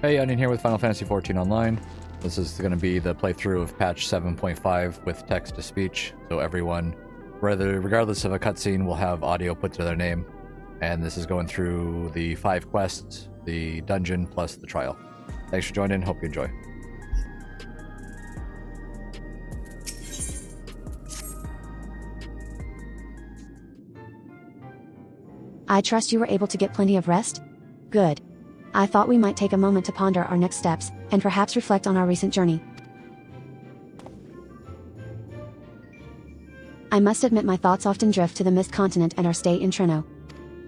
Hey, Onion here with Final Fantasy XIV Online. This is going to be the playthrough of patch 7.5 with text-to-speech, so everyone, regardless of a cutscene, will have audio put to their name. And this is going through the 5 quests, the dungeon, plus the trial. Thanks for joining, hope you enjoy. I trust you were able to get plenty of rest? Good. I thought we might take a moment to ponder our next steps, and perhaps reflect on our recent journey. I must admit my thoughts often drift to the Mist Continent and our stay in Trino.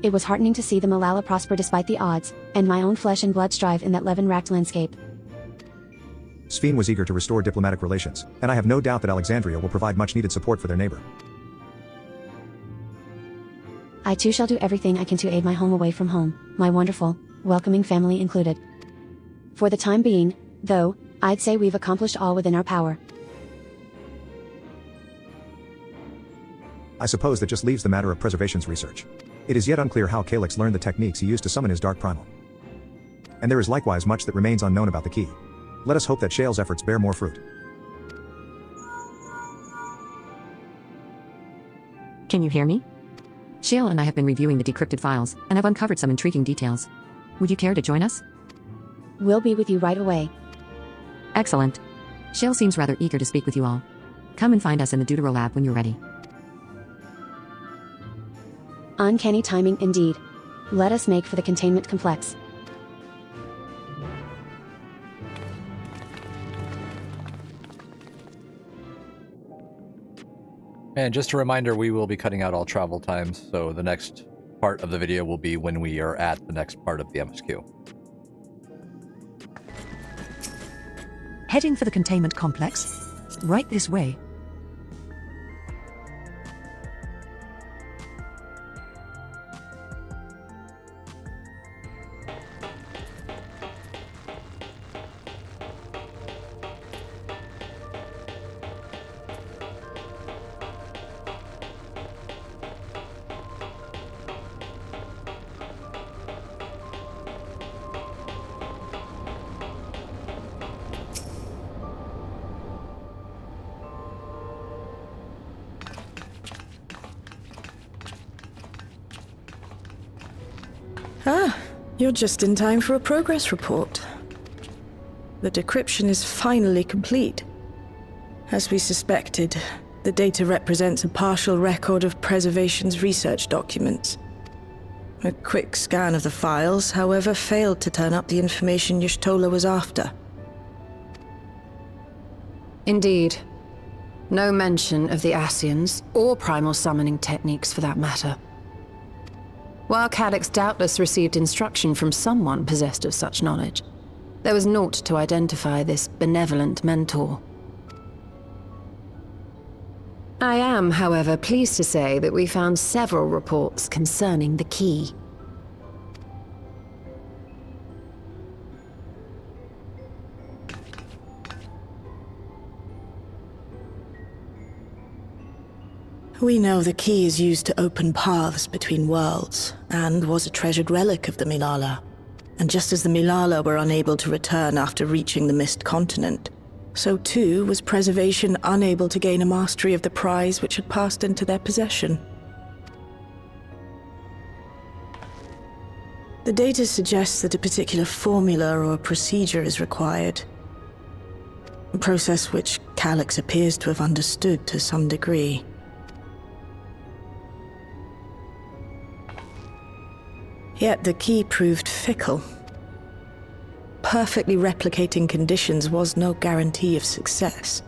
It was heartening to see the Milala prosper despite the odds, and my own flesh and blood strive in that levin-racked landscape. Sphene was eager to restore diplomatic relations, and I have no doubt that Alexandria will provide much-needed support for their neighbor. I too shall do everything I can to aid my home away from home, my wonderful, welcoming family included. For the time being, though, I'd say we've accomplished all within our power. I suppose that just leaves the matter of preservation's research. It is yet unclear how Calyx learned the techniques he used to summon his Dark Primal. And there is likewise much that remains unknown about the key. Let us hope that Shale's efforts bear more fruit. Can you hear me? Shale and I have been reviewing the decrypted files, and I've uncovered some intriguing details. Would you care to join us? We'll be with you right away. Excellent. Shale seems rather eager to speak with you all. Come and find us in the Deutero lab when you're ready. Uncanny timing indeed. Let us make for the containment complex. And just a reminder, we will be cutting out all travel times, so the next part of the video will be when we are at the next part of the MSQ. Heading for the containment complex. Right this way. Ah, you're just in time for a progress report. The decryption is finally complete. As we suspected, the data represents a partial record of Preservation's research documents. A quick scan of the files, however, failed to turn up the information Y'shtola was after. Indeed. No mention of the Ascians, or primal summoning techniques for that matter. While Calyx doubtless received instruction from someone possessed of such knowledge, there was naught to identify this benevolent mentor. I am, however, pleased to say that we found several reports concerning the key. We know the key is used to open paths between worlds, and was a treasured relic of the Milala. And just as the Milala were unable to return after reaching the Mist Continent, so too was Preservation unable to gain a mastery of the prize which had passed into their possession. The data suggests that a particular formula or procedure is required. A process which Calyx appears to have understood to some degree. Yet the key proved fickle. Perfectly replicating conditions was no guarantee of success.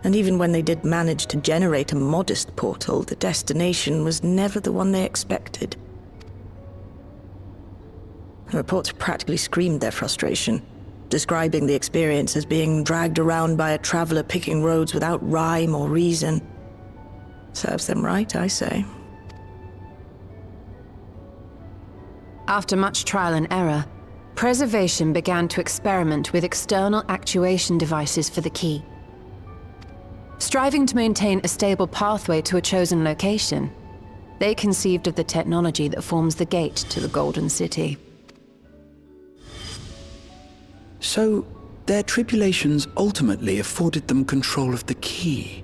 And even when they did manage to generate a modest portal, the destination was never the one they expected. The reports practically screamed their frustration, describing the experience as being dragged around by a traveler picking roads without rhyme or reason. Serves them right, I say. After much trial and error, Preservation began to experiment with external actuation devices for the key. Striving to maintain a stable pathway to a chosen location, they conceived of the technology that forms the gate to the Golden City. So, their tribulations ultimately afforded them control of the key,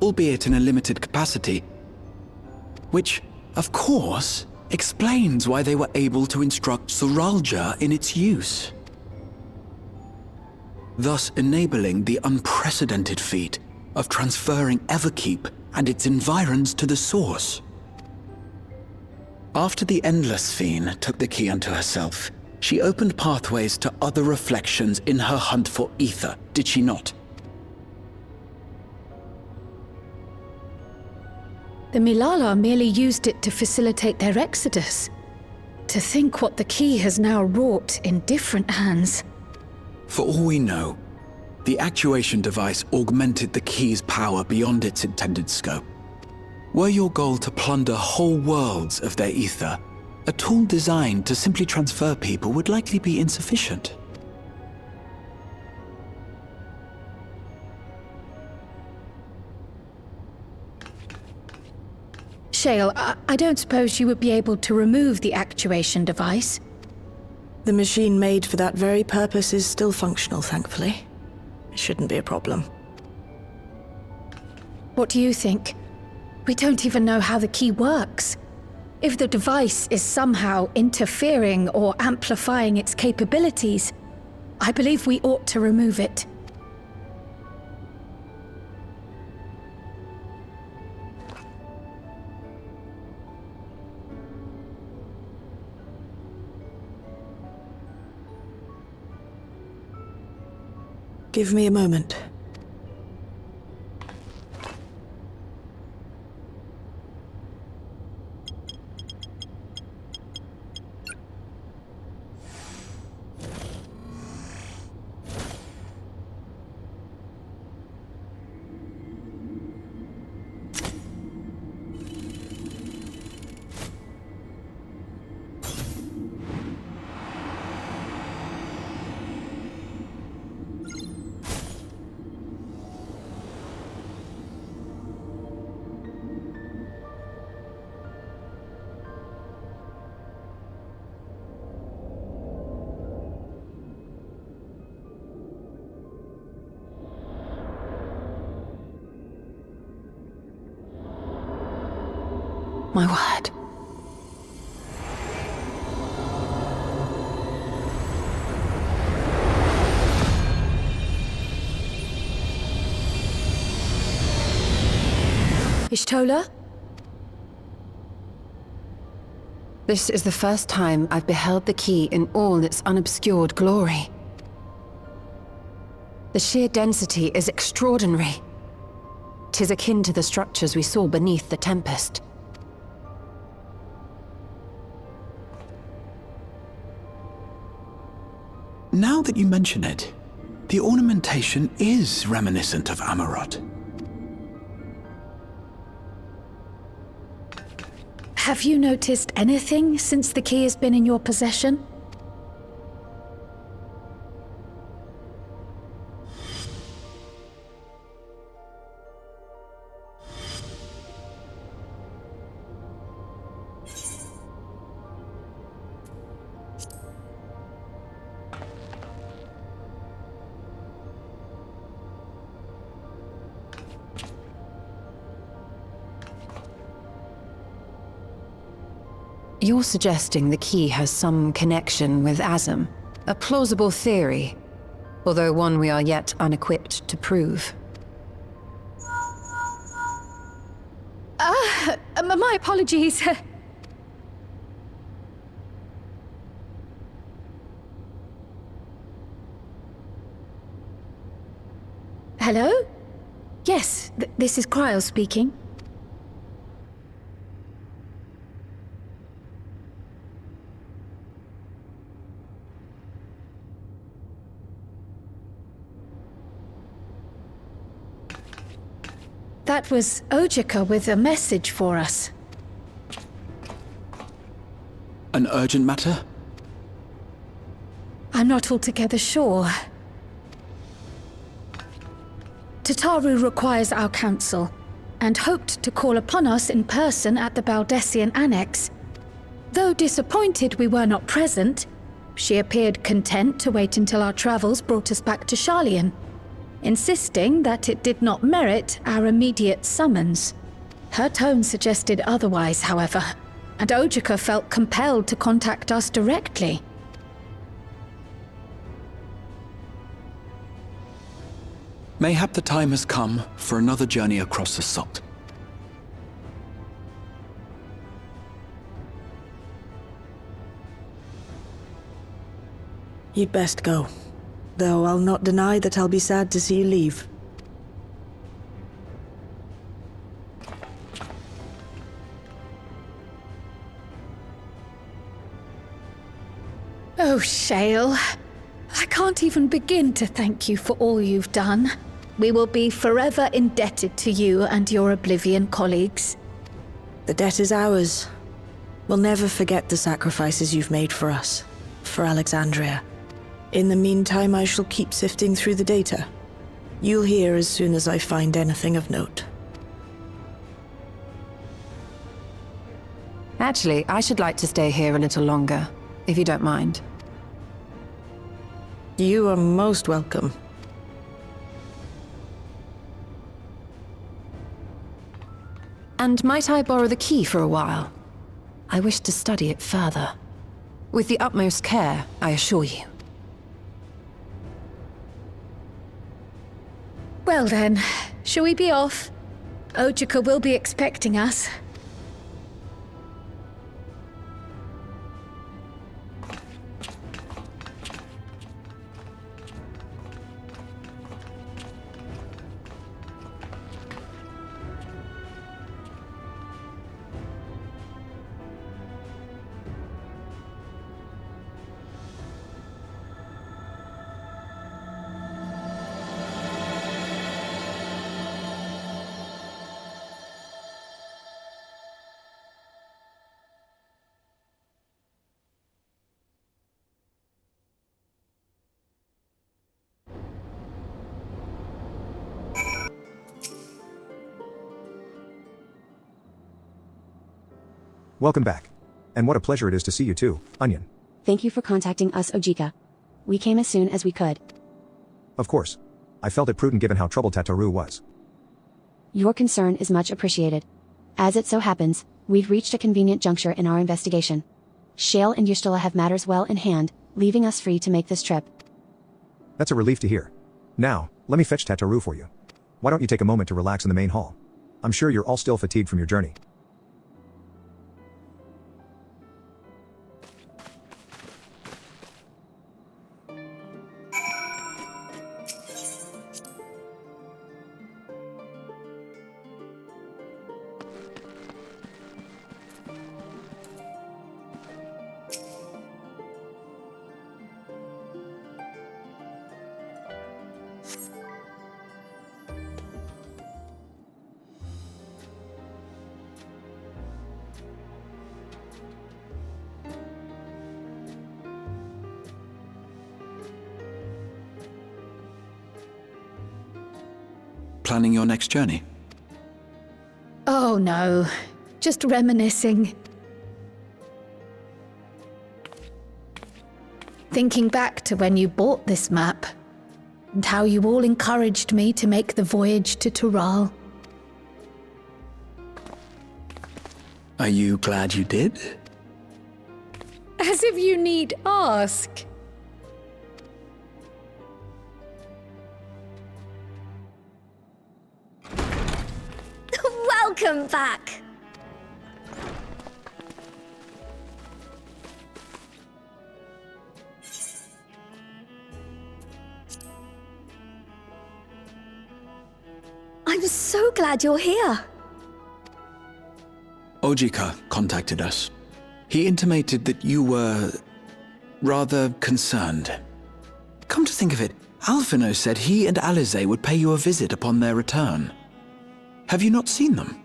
albeit in a limited capacity, which, of course, explains why they were able to instruct Zoralja in its use, thus enabling the unprecedented feat of transferring Everkeep and its environs to the source. After the Endless Fiend took the key unto herself, she opened pathways to other reflections in her hunt for ether, did she not? The Milala merely used it to facilitate their exodus. To think what the key has now wrought in different hands. For all we know, the actuation device augmented the key's power beyond its intended scope. Were your goal to plunder whole worlds of their ether, a tool designed to simply transfer people would likely be insufficient. Shale, I don't suppose you would be able to remove the actuation device? The machine made for that very purpose is still functional, thankfully. It shouldn't be a problem. What do you think? We don't even know how the key works. If the device is somehow interfering or amplifying its capabilities, I believe we ought to remove it. Give me a moment. My word. Ishtola? This is the first time I've beheld the key in all its unobscured glory. The sheer density is extraordinary. 'Tis akin to the structures we saw beneath the Tempest. Now that you mention it, the ornamentation is reminiscent of Amarot. Have you noticed anything since the key has been in your possession? You're suggesting the key has some connection with Azam. A plausible theory, although one we are yet unequipped to prove. My apologies. Hello? Yes, this is Cryle speaking. That was Ojika with a message for us. An urgent matter? I'm not altogether sure. Tataru requires our counsel, and hoped to call upon us in person at the Baldessian Annex. Though disappointed we were not present, she appeared content to wait until our travels brought us back to Sharlayan, insisting that it did not merit our immediate summons. Her tone suggested otherwise, however, and Ojika felt compelled to contact us directly. Mayhap the time has come for another journey across the Salt. You'd best go. Though I'll not deny that I'll be sad to see you leave. Oh, Shale. I can't even begin to thank you for all you've done. We will be forever indebted to you and your Oblivion colleagues. The debt is ours. We'll never forget the sacrifices you've made for us, for Alexandria. In the meantime, I shall keep sifting through the data. You'll hear as soon as I find anything of note. Actually, I should like to stay here a little longer, if you don't mind. You are most welcome. And might I borrow the key for a while? I wish to study it further. With the utmost care, I assure you. Well then, shall we be off? Ojika will be expecting us. Welcome back. And what a pleasure it is to see you too, Onion. Thank you for contacting us, Ojika. We came as soon as we could. Of course. I felt it prudent given how troubled Tataru was. Your concern is much appreciated. As it so happens, we've reached a convenient juncture in our investigation. Shale and Ystala have matters well in hand, leaving us free to make this trip. That's a relief to hear. Now, let me fetch Tataru for you. Why don't you take a moment to relax in the main hall? I'm sure you're all still fatigued from your journey. Planning your next journey? Oh no, just reminiscing. Thinking back to when you bought this map, and how you all encouraged me to make the voyage to Tural. Are you glad you did? As if you need ask. Welcome back! I'm so glad you're here. Ojika contacted us. He intimated that you were rather concerned. Come to think of it, Alphino said he and Alize would pay you a visit upon their return. Have you not seen them?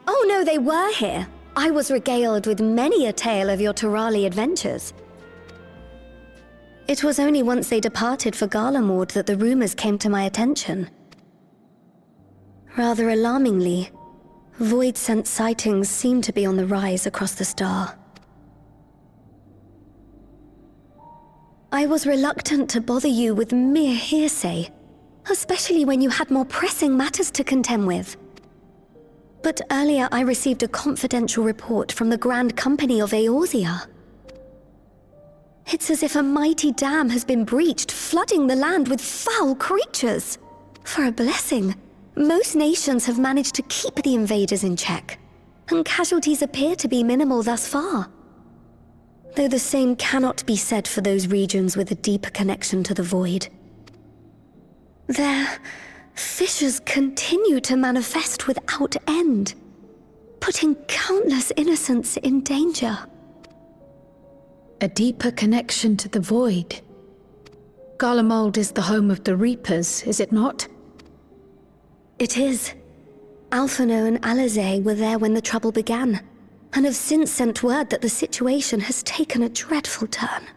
Oh no, they were here. I was regaled with many a tale of your Turali adventures. It was only once they departed for Galamald that the rumors came to my attention. Rather alarmingly, Voidsent sightings seem to be on the rise across the star. I was reluctant to bother you with mere hearsay, especially when you had more pressing matters to contend with. But earlier I received a confidential report from the Grand Company of Eorzea. It's as if a mighty dam has been breached, flooding the land with foul creatures. For a blessing, most nations have managed to keep the invaders in check, and casualties appear to be minimal thus far. Though the same cannot be said for those regions with a deeper connection to the void. Their fissures continue to manifest without end, putting countless innocents in danger. A deeper connection to the void. Galamald is the home of the Reapers, is it not? It is. Alphino and Alizé were there when the trouble began, and have since sent word that the situation has taken a dreadful turn.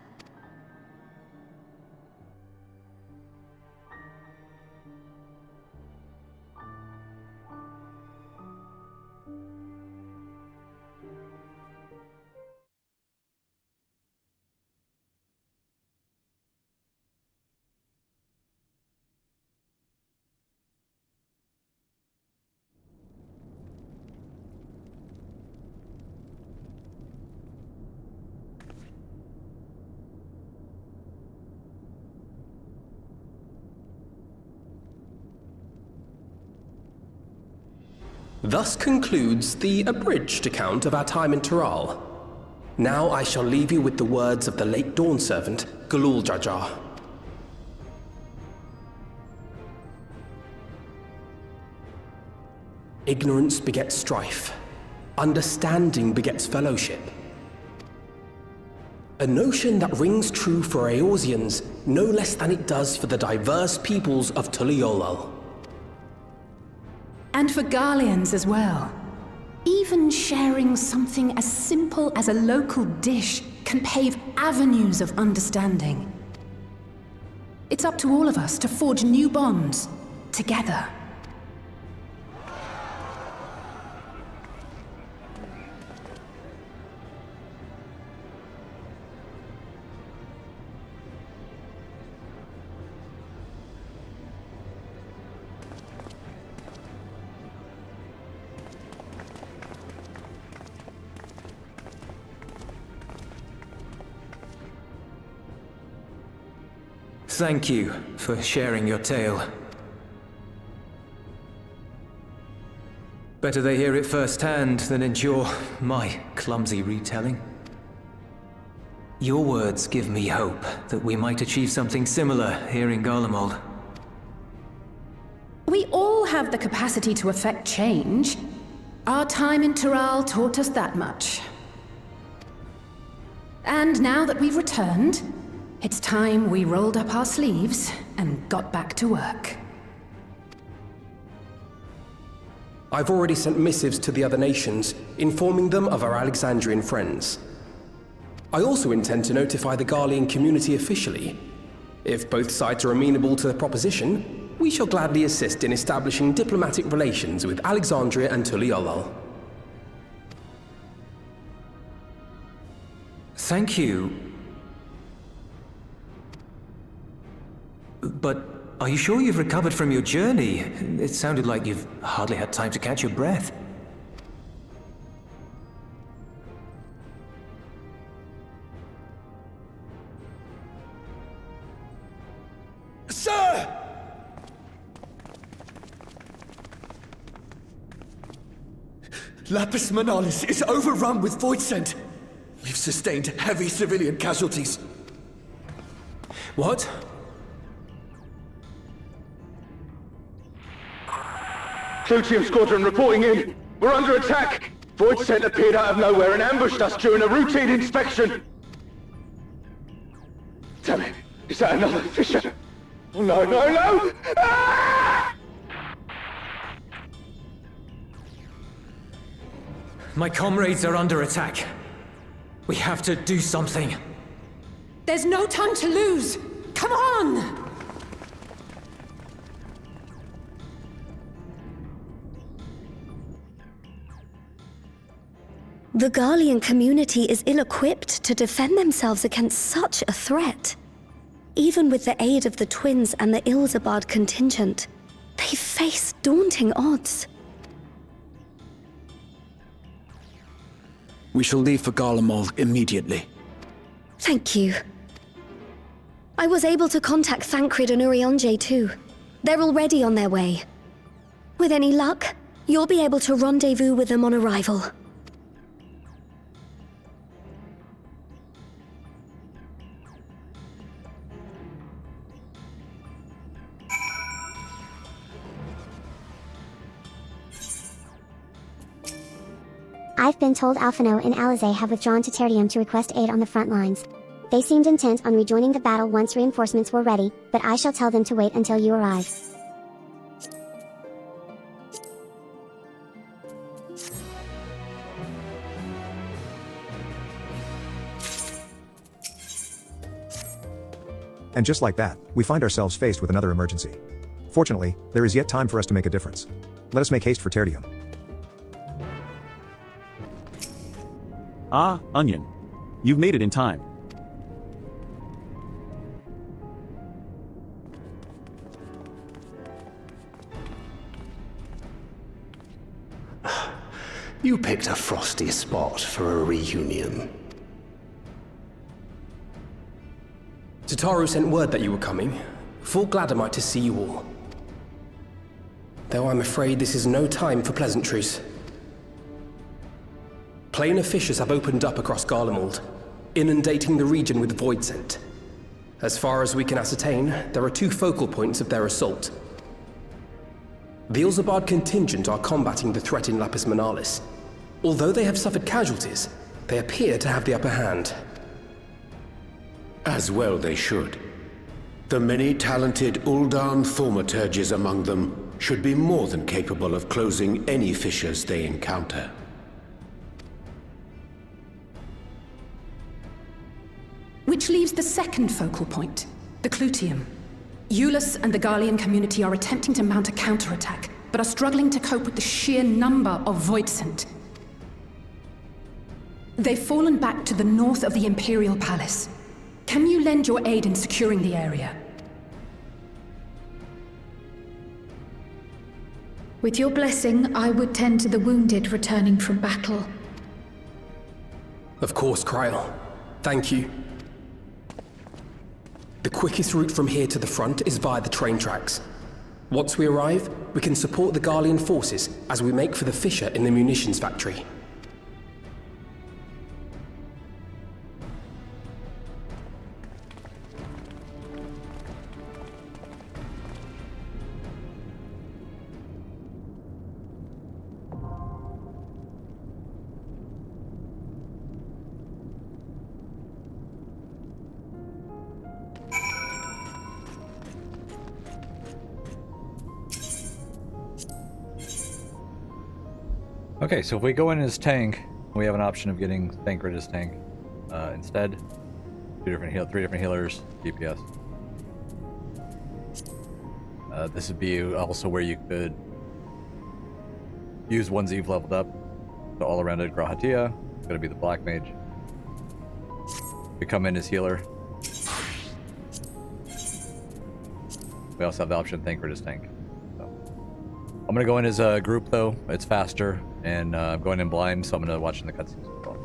Thus concludes the abridged account of our time in Tural. Now I shall leave you with the words of the late Dawn Servant, Galul-Jajar. Ignorance begets strife. Understanding begets fellowship. A notion that rings true for Eorzeans no less than it does for the diverse peoples of Tuliolal. And for Garleans as well. Even sharing something as simple as a local dish can pave avenues of understanding. It's up to all of us to forge new bonds, together. Thank you for sharing your tale. Better they hear it firsthand than endure my clumsy retelling. Your words give me hope that we might achieve something similar here in Galamald. We all have the capacity to affect change. Our time in Tural taught us that much. And now that we've returned, it's time we rolled up our sleeves and got back to work. I've already sent missives to the other nations, informing them of our Alexandrian friends. I also intend to notify the Garlean community officially. If both sides are amenable to the proposition, we shall gladly assist in establishing diplomatic relations with Alexandria and Tuliolal. Thank you. But are you sure you've recovered from your journey? It sounded like you've hardly had time to catch your breath. Sir! Lapis Manalis is overrun with Voidsent. We've sustained heavy civilian casualties. What? Clutium Squadron reporting in. We're under attack. Voidsent appeared out of nowhere and ambushed us during a routine inspection. Damn it. Is that another fissure? Oh, no, no, no! Ah! My comrades are under attack. We have to do something. There's no time to lose! Come on! The Garlean community is ill-equipped to defend themselves against such a threat. even with the aid of the twins and the Ilzabard contingent, they face daunting odds. We shall leave for Galamald immediately. Thank you. I was able to contact Thancred and Urianger too. They're already on their way. With any luck, you'll be able to rendezvous with them on arrival. I've been told Alphino and Alizé have withdrawn to Tertium to request aid on the front lines. They seemed intent on rejoining the battle once reinforcements were ready, but I shall tell them to wait until you arrive. And just like that, we find ourselves faced with another emergency. Fortunately, there is yet time for us to make a difference. Let us make haste for Tertium. Ah, Onion. You've made it in time. You picked a frosty spot for a reunion. Tataru sent word that you were coming. Full glad am I to see you all. Though I'm afraid this is no time for pleasantries. Planar fissures have opened up across Galamald, inundating the region with Voidsent. As far as we can ascertain, there are two focal points of their assault. The Ilzabard contingent are combating the threat in Lapis Manalis. Although they have suffered casualties, they appear to have the upper hand. As well they should. The many talented Uldan thaumaturges among them should be more than capable of closing any fissures they encounter. Which leaves the second focal point, the Clutium. Eulus and the Garlean community are attempting to mount a counterattack, but are struggling to cope with the sheer number of Voidsent. They've fallen back to the north of the Imperial Palace. Can you lend your aid in securing the area? With your blessing, I would tend to the wounded returning from battle. Of course, Kryl. Thank you. The quickest route from here to the front is via the train tracks. Once we arrive, we can support the Garlean forces as we make for the fissure in the munitions factory. Okay, so if we go in his tank, we have an option of getting Thancred as tank instead. Three different healers, DPS. This would be also where you could use ones that you've leveled up. So all around it, Grahatia, it's going to be the Black Mage. We come in as healer. We also have the option of Thancred as tank. So. I'm going to go in as a group though, it's faster, and I'm going in blind, so I'm going to watch in the cutscenes as well.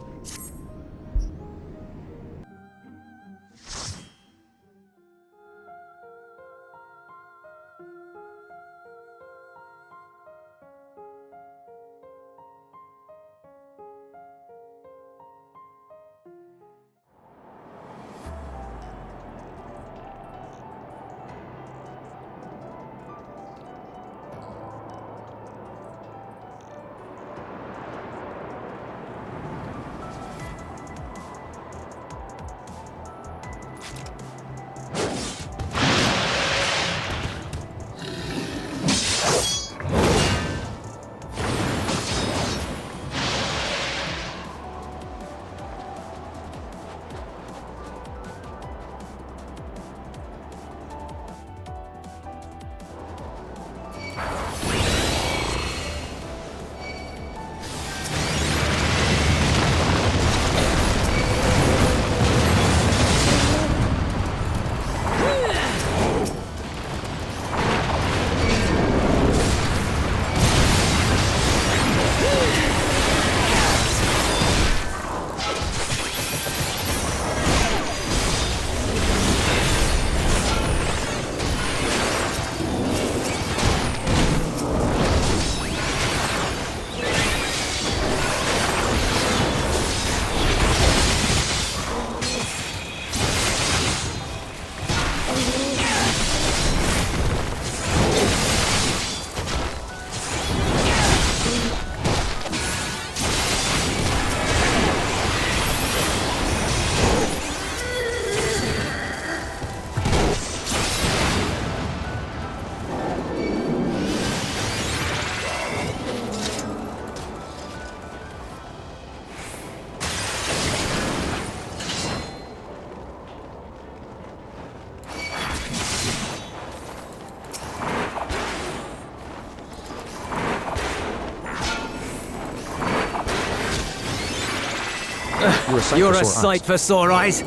You're a sight for sore eyes.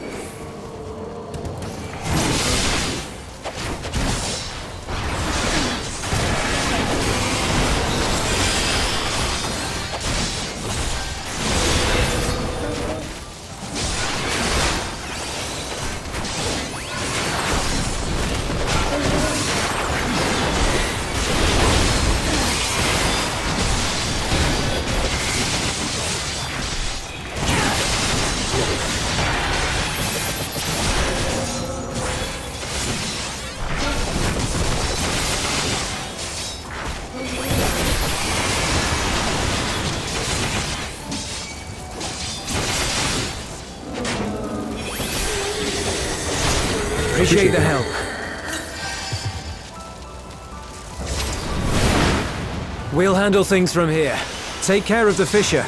Appreciate the help. We'll handle things from here. Take care of the fissure.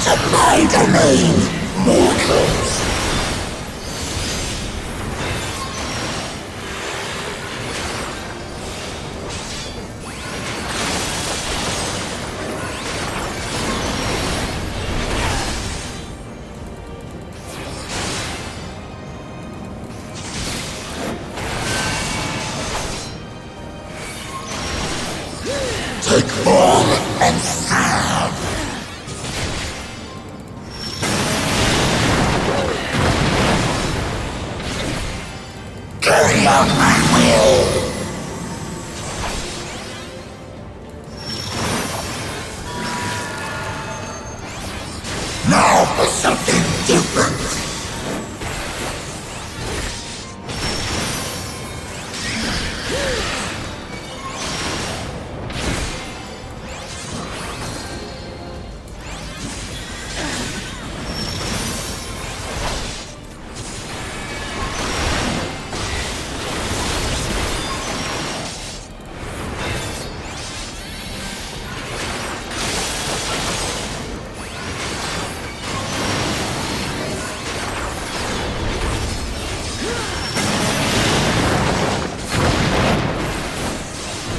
to my domain, mortals. Take form and serve. Carry out my will. Now for something different.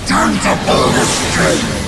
Time to pull the string!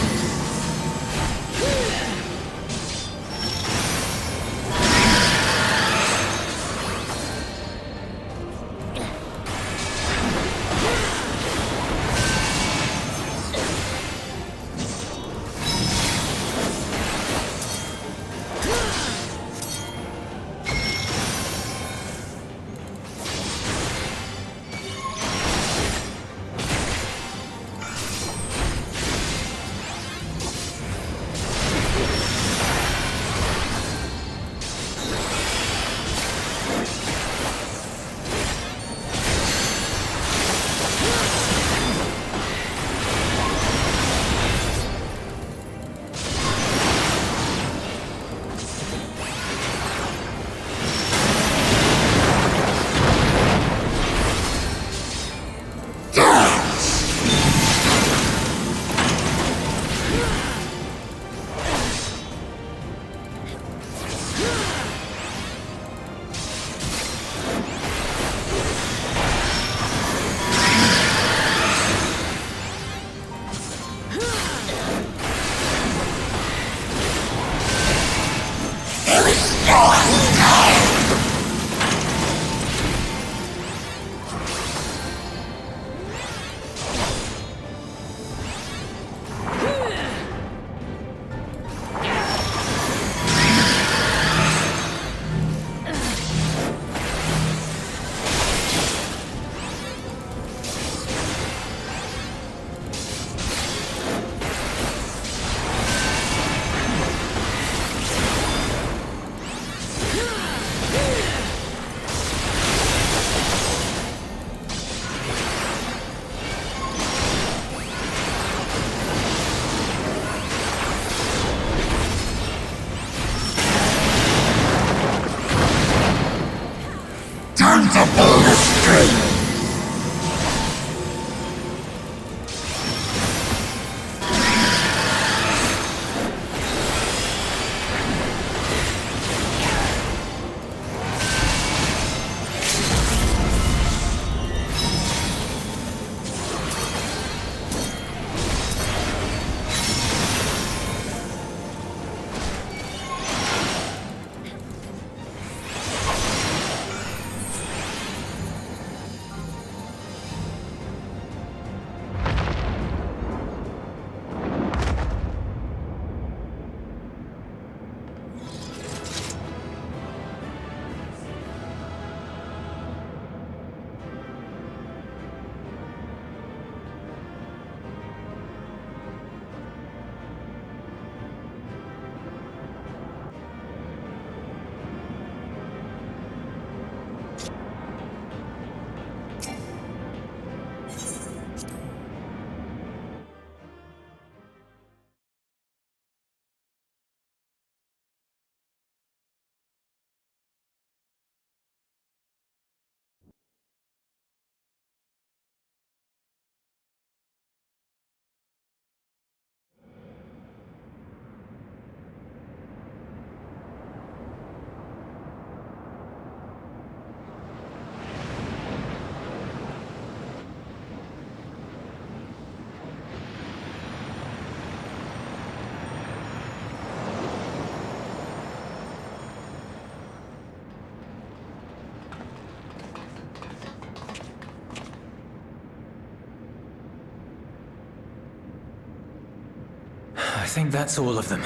think that's all of them.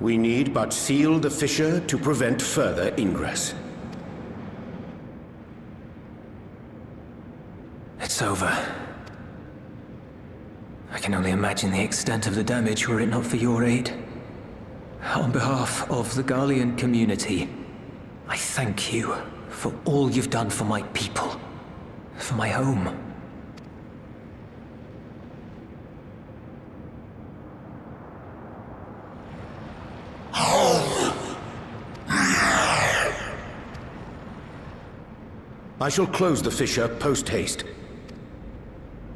We need but seal the fissure to prevent further ingress. It's over. I can only imagine the extent of the damage were it not for your aid. On behalf of the Garlean community, I thank you for all you've done for my people, for my home. I shall close the fissure post-haste.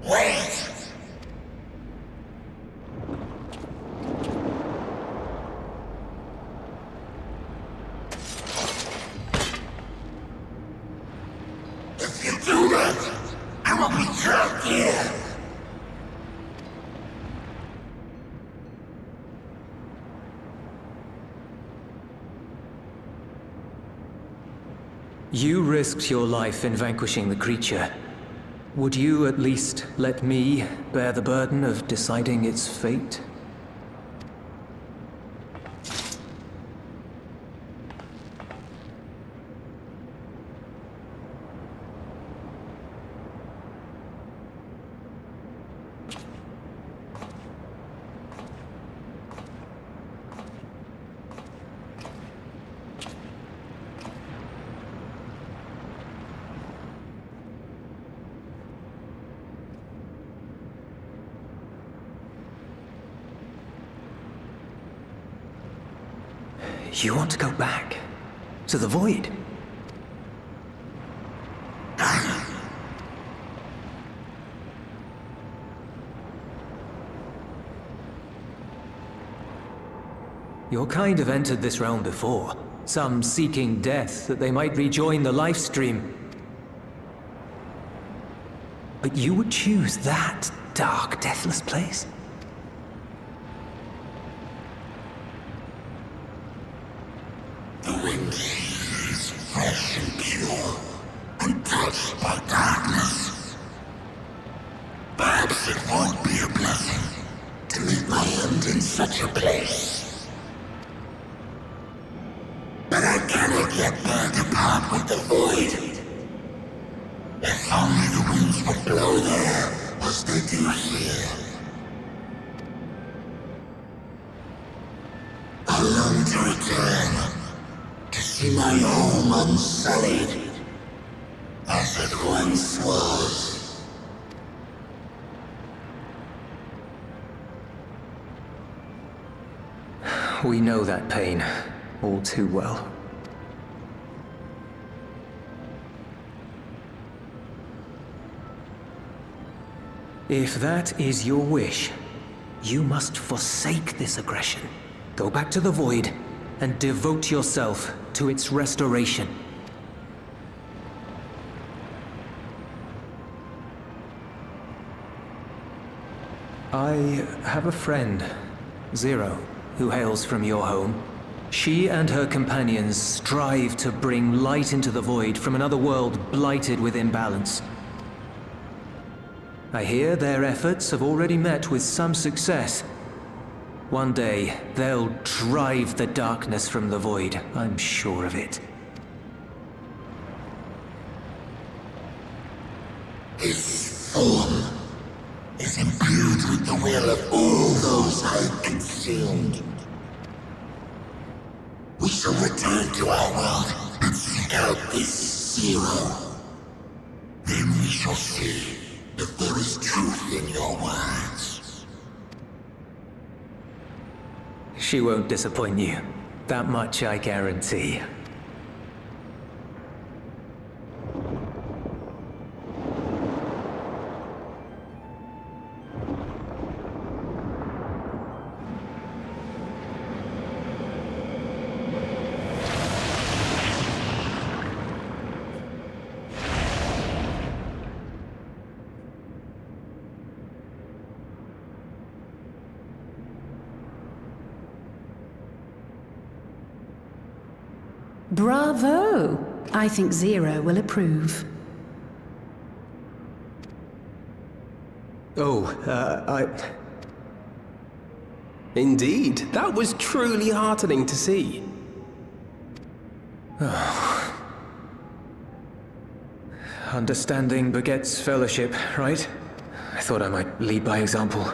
Wait! If you do that, I will be trapped here. You risked your life in vanquishing the creature. Would you at least let me bear the burden of deciding its fate? You want to go back? To the Void? Your kind have entered this realm before. Some seeking death that they might rejoin the life stream. But you would choose that dark, deathless place? The wind is fresh and pure, untouched by darkness. Perhaps it won't be a blessing to meet my end in such a place. But I cannot yet bear to part with the Void. If only the winds would blow there as they do here. I long to return. To see my home unsullied, as it once was. We know that pain all too well. If that is your wish, you must forsake this aggression. Go back to the Void and devote yourself to its restoration. I have a friend, Zero, who hails from your home. She and her companions strive to bring light into the Void from another world blighted with imbalance. I hear their efforts have already met with some success. One day, they'll drive the darkness from the Void, I'm sure of it. His form is imbued with the will of all those I have consumed. We shall return to our world and seek out this Zero. Then we shall see if there is truth in your words. She won't disappoint you. That much I guarantee. Bravo! I think Zero will approve. Indeed, that was truly heartening to see. Understanding begets fellowship, right? I thought I might lead by example.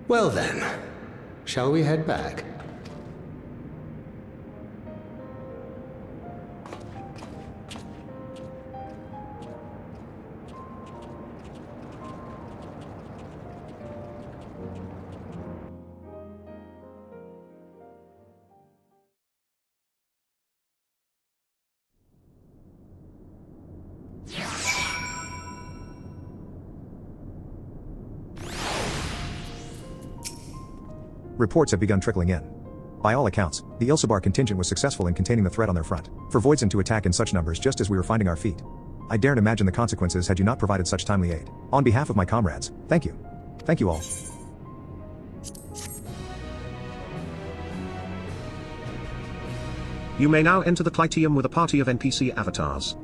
Well then, shall we head back? Reports have begun trickling in. By all accounts, the Ilsabar contingent was successful in containing the threat on their front. For Voidsent to attack in such numbers just as we were finding our feet. I daren't imagine the consequences had you not provided such timely aid. On behalf of my comrades, thank you. Thank you all. You may now enter the Cliteum with a party of NPC avatars.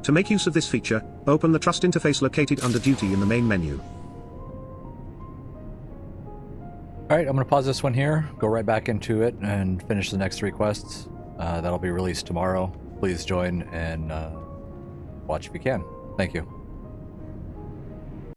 To make use of this feature, open the Trust interface located under Duty in the main menu. Alright, I'm going to pause this one here, go right back into it, and finish the next 3 quests. That'll be released tomorrow. Please join and watch if you can. Thank you.